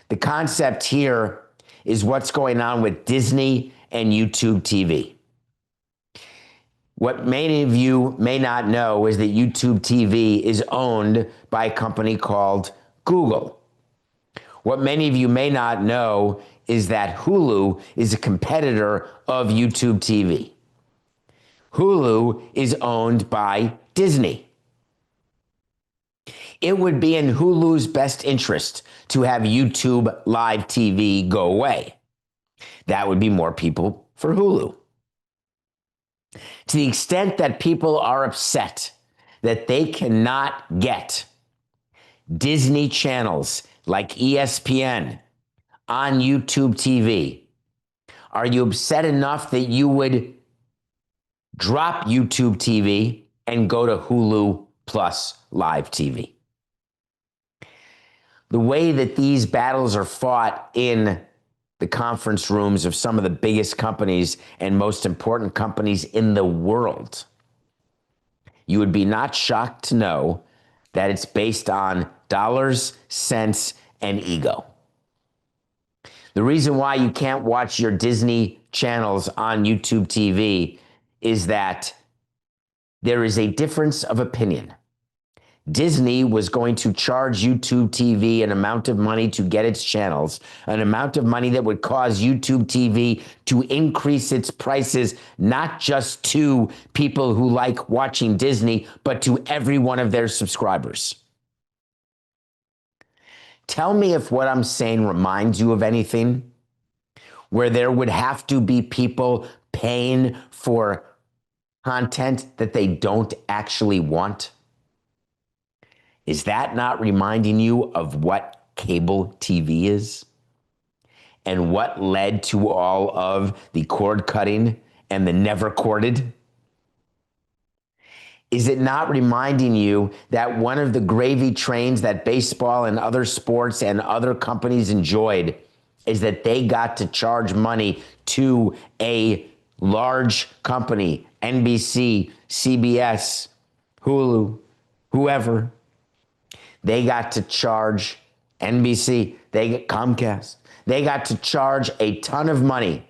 The concept here is what's going on with Disney and YouTube TV. What many of you may not know is that YouTube TV is owned by a company called Google. What many of you may not know is that Hulu is a competitor of YouTube TV. Hulu is owned by Disney. It would be in Hulu's best interest to have YouTube live TV go away. That would be more people for Hulu. To the extent that people are upset that they cannot get Disney channels like ESPN on YouTube TV, are you upset enough that you would drop YouTube TV and go to Hulu plus live TV? The way that these battles are fought in the conference rooms of some of the biggest companies and most important companies in the world, you would be not shocked to know that it's based on dollars, cents, and ego. The reason why you can't watch your Disney channels on YouTube TV is that there is a difference of opinion. Disney was going to charge YouTube TV an amount of money to get its channels, an amount of money that would cause YouTube TV to increase its prices, not just to people who like watching Disney, but to every one of their subscribers. Tell me if what I'm saying reminds you of anything where there would have to be people paying for content that they don't actually want. Is that not reminding you of what cable TV is? And what led to all of the cord cutting and the never corded? Is it not reminding you that one of the gravy trains that baseball and other sports and other companies enjoyed is that they got to charge money to a large company, NBC, CBS, Hulu, whoever? They got to charge NBC, they get Comcast. They got to charge a ton of money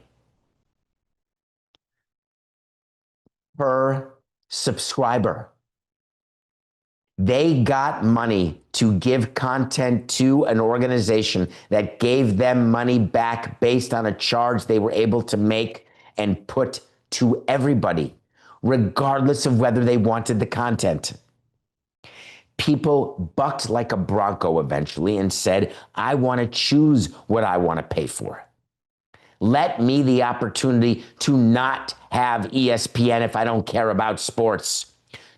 per subscriber. They got money to give content to an organization that gave them money back based on a charge they were able to make and put to everybody, regardless of whether they wanted the content. People bucked like a bronco eventually and said, I want to choose what I want to pay for. Let me the opportunity to not have ESPN if I don't care about sports.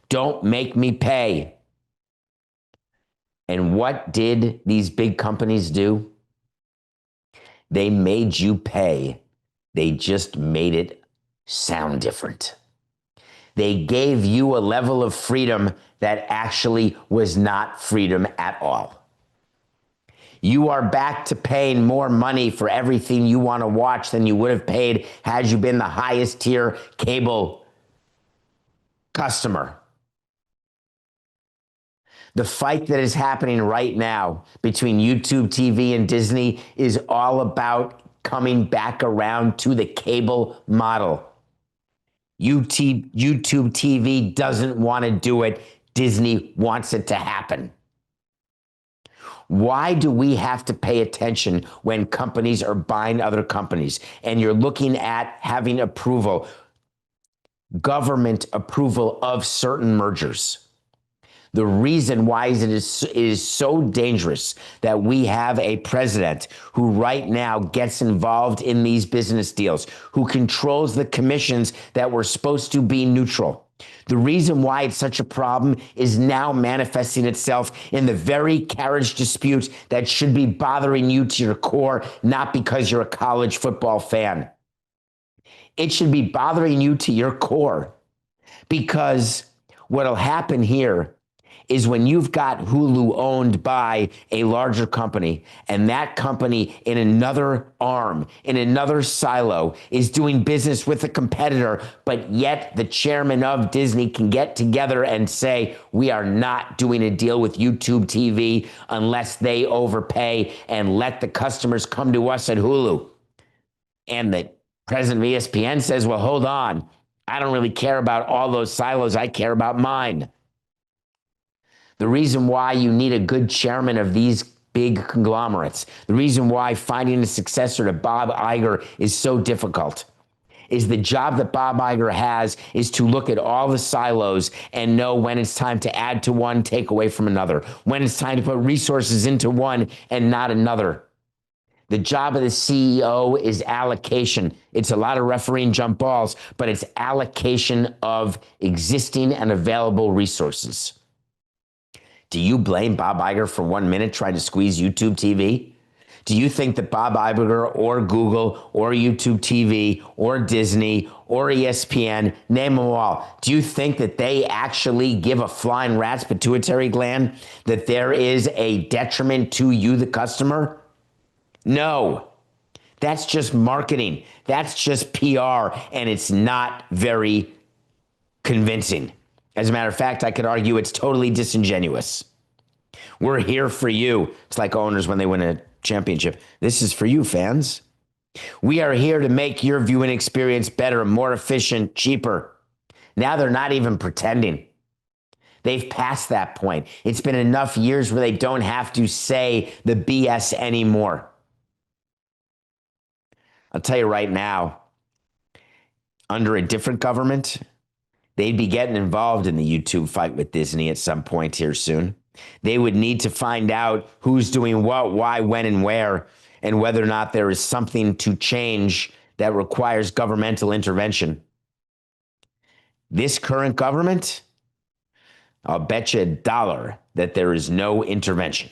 Don't make me pay. And what did these big companies do? They made you pay. They just made it sound different. They gave you a level of freedom that actually was not freedom at all. You are back to paying more money for everything you want to watch than you would have paid had you been the highest tier cable customer. The fight that is happening right now between YouTube TV and Disney is all about coming back around to the cable model. YouTube TV doesn't want to do it. Disney wants it to happen. Why do we have to pay attention when companies are buying other companies and you're looking at having approval, government approval of certain mergers? The reason why it is so dangerous that we have a president who right now gets involved in these business deals, who controls the commissions that were supposed to be neutral. The reason why it's such a problem is now manifesting itself in the very carriage disputes that should be bothering you to your core, not because you're a college football fan. It should be bothering you to your core because what'll happen here is when you've got Hulu owned by a larger company, and that company in another arm, in another silo, is doing business with a competitor, but yet the chairman of Disney can get together and say, we are not doing a deal with YouTube TV unless they overpay and let the customers come to us at Hulu. And the president of ESPN says, well, hold on. I don't really care about all those silos. I care about mine. The reason why you need a good chairman of these big conglomerates, the reason why finding a successor to Bob Iger is so difficult, is the job that Bob Iger has is to look at all the silos and know when it's time to add to one, take away from another, when it's time to put resources into one and not another. The job of the CEO is allocation. It's a lot of refereeing jump balls, but it's allocation of existing and available resources. Do you blame Bob Iger for 1 minute trying to squeeze YouTube TV? Do you think that Bob Iger or Google or YouTube TV or Disney or ESPN, name them all, do you think that they actually give a flying rat's pituitary gland that there is a detriment to you, the customer? No. That's just marketing. That's just PR, and it's not very convincing. As a matter of fact, I could argue it's totally disingenuous. We're here for you. It's like owners when they win a championship. This is for you, fans. We are here to make your viewing experience better, more efficient, cheaper. Now they're not even pretending. They've passed that point. It's been enough years where they don't have to say the BS anymore. I'll tell you right now, under a different government, they'd be getting involved in the YouTube fight with Disney at some point here soon. They would need to find out who's doing what, why, when, and where, and whether or not there is something to change that requires governmental intervention. This current government, I'll bet you $1 that there is no intervention.